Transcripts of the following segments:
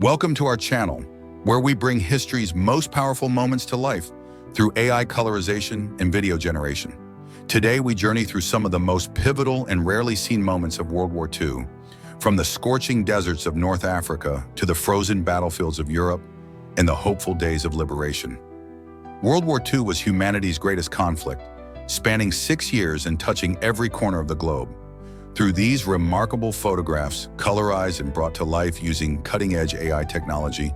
Welcome to our channel, where we bring history's most powerful moments to life through AI colorization and video generation. Today, we journey through some of the most pivotal and rarely seen moments of World War II, from the scorching deserts of North Africa to the frozen battlefields of Europe and the hopeful days of liberation. World War II was humanity's greatest conflict, spanning 6 years and touching every corner of the globe. Through these remarkable photographs, colorized and brought to life using cutting-edge AI technology,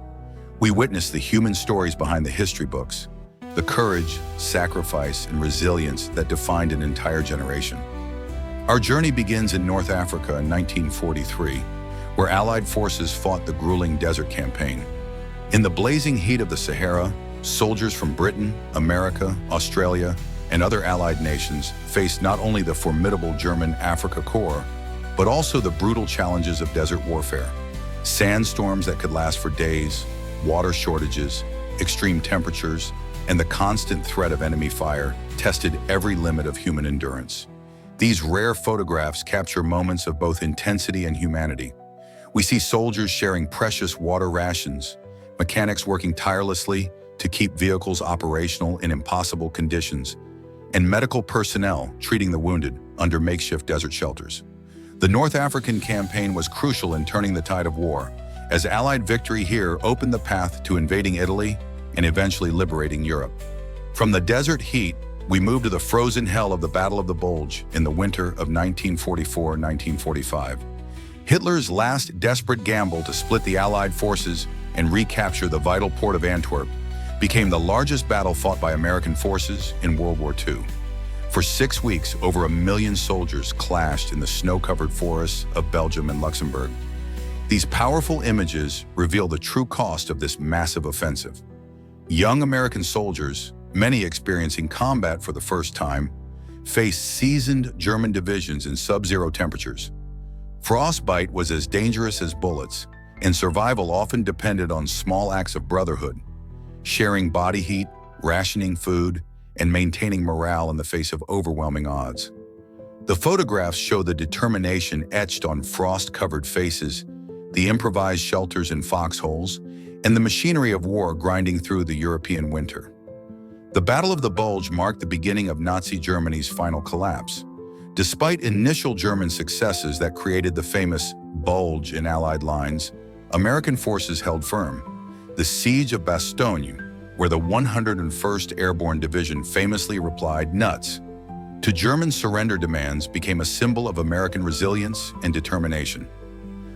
we witness the human stories behind the history books, the courage, sacrifice, and resilience that defined an entire generation. Our journey begins in North Africa in 1943, where Allied forces fought the grueling desert campaign. In the blazing heat of the Sahara, soldiers from Britain, America, Australia, and other Allied nations faced not only the formidable German Afrika Korps, but also the brutal challenges of desert warfare. Sandstorms that could last for days, water shortages, extreme temperatures, and the constant threat of enemy fire tested every limit of human endurance. These rare photographs capture moments of both intensity and humanity. We see soldiers sharing precious water rations, mechanics working tirelessly to keep vehicles operational in impossible conditions, and medical personnel treating the wounded under makeshift desert shelters. The North African campaign was crucial in turning the tide of war, as Allied victory here opened the path to invading Italy and eventually liberating Europe. From the desert heat, we move to the frozen hell of the Battle of the Bulge in the winter of 1944-1945. Hitler's last desperate gamble to split the Allied forces and recapture the vital port of Antwerp became the largest battle fought by American forces in World War II. For 6 weeks, over 1 million soldiers clashed in the snow-covered forests of Belgium and Luxembourg. These powerful images reveal the true cost of this massive offensive. Young American soldiers, many experiencing combat for the first time, faced seasoned German divisions in sub-zero temperatures. Frostbite was as dangerous as bullets, and survival often depended on small acts of brotherhood, sharing body heat, rationing food, and maintaining morale in the face of overwhelming odds. The photographs show the determination etched on frost-covered faces, the improvised shelters in foxholes, and the machinery of war grinding through the European winter. The Battle of the Bulge marked the beginning of Nazi Germany's final collapse. Despite initial German successes that created the famous bulge in Allied lines, American forces held firm. The Siege of Bastogne, where the 101st Airborne Division famously replied "nuts" to German surrender demands, became a symbol of American resilience and determination.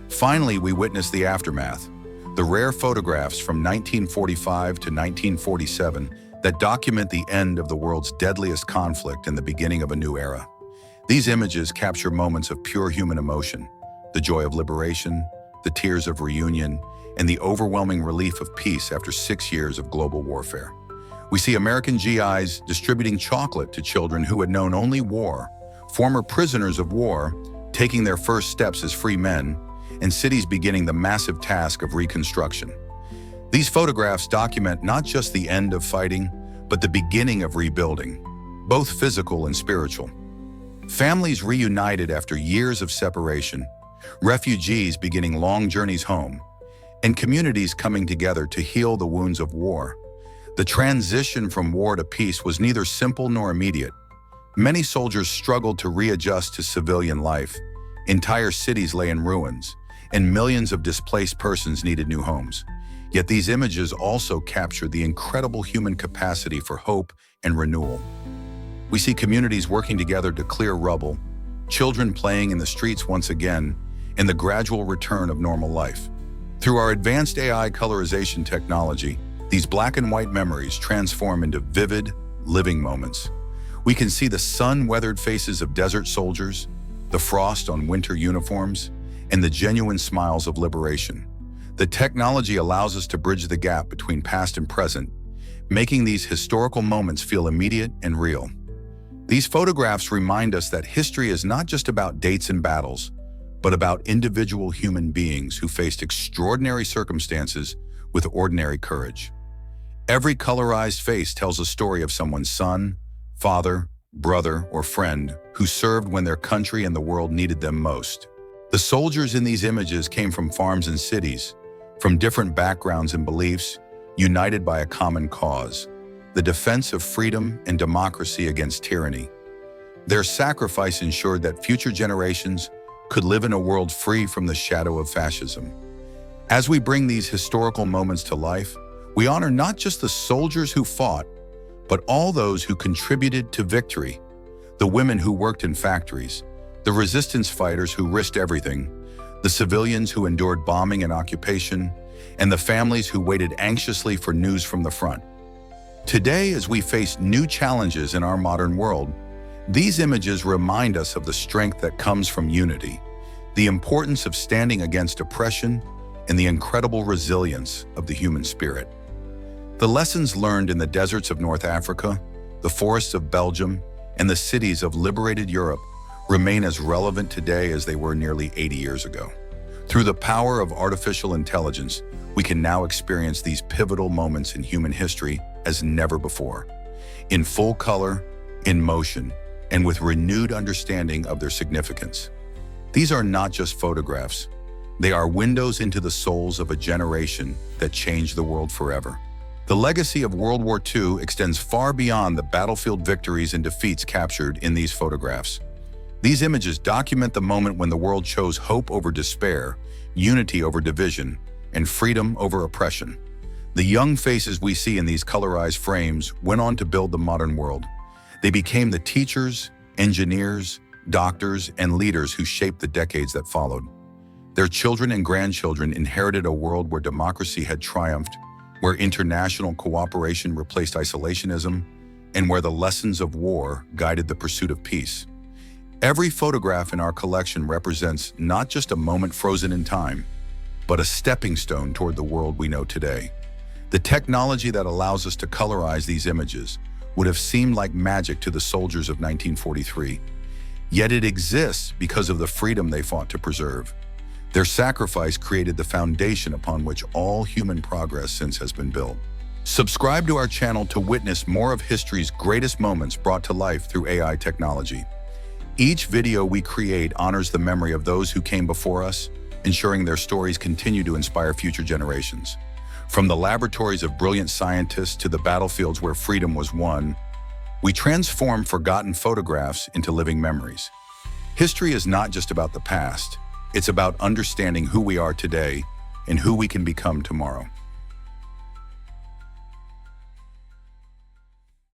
Finally, we witnessed the aftermath, the rare photographs from 1945 to 1947 that document the end of the world's deadliest conflict and the beginning of a new era. These images capture moments of pure human emotion, the joy of liberation, the tears of reunion, and the overwhelming relief of peace after 6 years of global warfare. We see American GIs distributing chocolate to children who had known only war, former prisoners of war taking their first steps as free men, and cities beginning the massive task of reconstruction. These photographs document not just the end of fighting, but the beginning of rebuilding, both physical and spiritual. Families reunited after years of separation, refugees beginning long journeys home, and communities coming together to heal the wounds of war. The transition from war to peace was neither simple nor immediate. Many soldiers struggled to readjust to civilian life. Entire cities lay in ruins, and millions of displaced persons needed new homes. Yet these images also capture the incredible human capacity for hope and renewal. We see communities working together to clear rubble, children playing in the streets once again, and the gradual return of normal life. Through our advanced AI colorization technology, these black and white memories transform into vivid, living moments. We can see the sun-weathered faces of desert soldiers, the frost on winter uniforms, and the genuine smiles of liberation. The technology allows us to bridge the gap between past and present, making these historical moments feel immediate and real. These photographs remind us that history is not just about dates and battles, but about individual human beings who faced extraordinary circumstances with ordinary courage. Every colorized face tells a story of someone's son, father, brother, or friend who served when their country and the world needed them most. The soldiers in these images came from farms and cities, from different backgrounds and beliefs, united by a common cause, the defense of freedom and democracy against tyranny. Their sacrifice ensured that future generations could live in a world free from the shadow of fascism. As we bring these historical moments to life, we honor not just the soldiers who fought, but all those who contributed to victory, the women who worked in factories, the resistance fighters who risked everything, the civilians who endured bombing and occupation, and the families who waited anxiously for news from the front. Today, as we face new challenges in our modern world, these images remind us of the strength that comes from unity, the importance of standing against oppression, and the incredible resilience of the human spirit. The lessons learned in the deserts of North Africa, the forests of Belgium, and the cities of liberated Europe remain as relevant today as they were nearly 80 years ago. Through the power of artificial intelligence, we can now experience these pivotal moments in human history as never before, in full color, in motion, and with renewed understanding of their significance. These are not just photographs. They are windows into the souls of a generation that changed the world forever. The legacy of World War II extends far beyond the battlefield victories and defeats captured in these photographs. These images document the moment when the world chose hope over despair, unity over division, and freedom over oppression. The young faces we see in these colorized frames went on to build the modern world. They became the teachers, engineers, doctors, and leaders who shaped the decades that followed. Their children and grandchildren inherited a world where democracy had triumphed, where international cooperation replaced isolationism, and where the lessons of war guided the pursuit of peace. Every photograph in our collection represents not just a moment frozen in time, but a stepping stone toward the world we know today. The technology that allows us to colorize these images would have seemed like magic to the soldiers of 1943. Yet it exists because of the freedom they fought to preserve. Their sacrifice created the foundation upon which all human progress since has been built. Subscribe to our channel to witness more of history's greatest moments brought to life through AI technology. Each video we create honors the memory of those who came before us, ensuring their stories continue to inspire future generations. From the laboratories of brilliant scientists to the battlefields where freedom was won, we transform forgotten photographs into living memories. History is not just about the past, it's about understanding who we are today and who we can become tomorrow.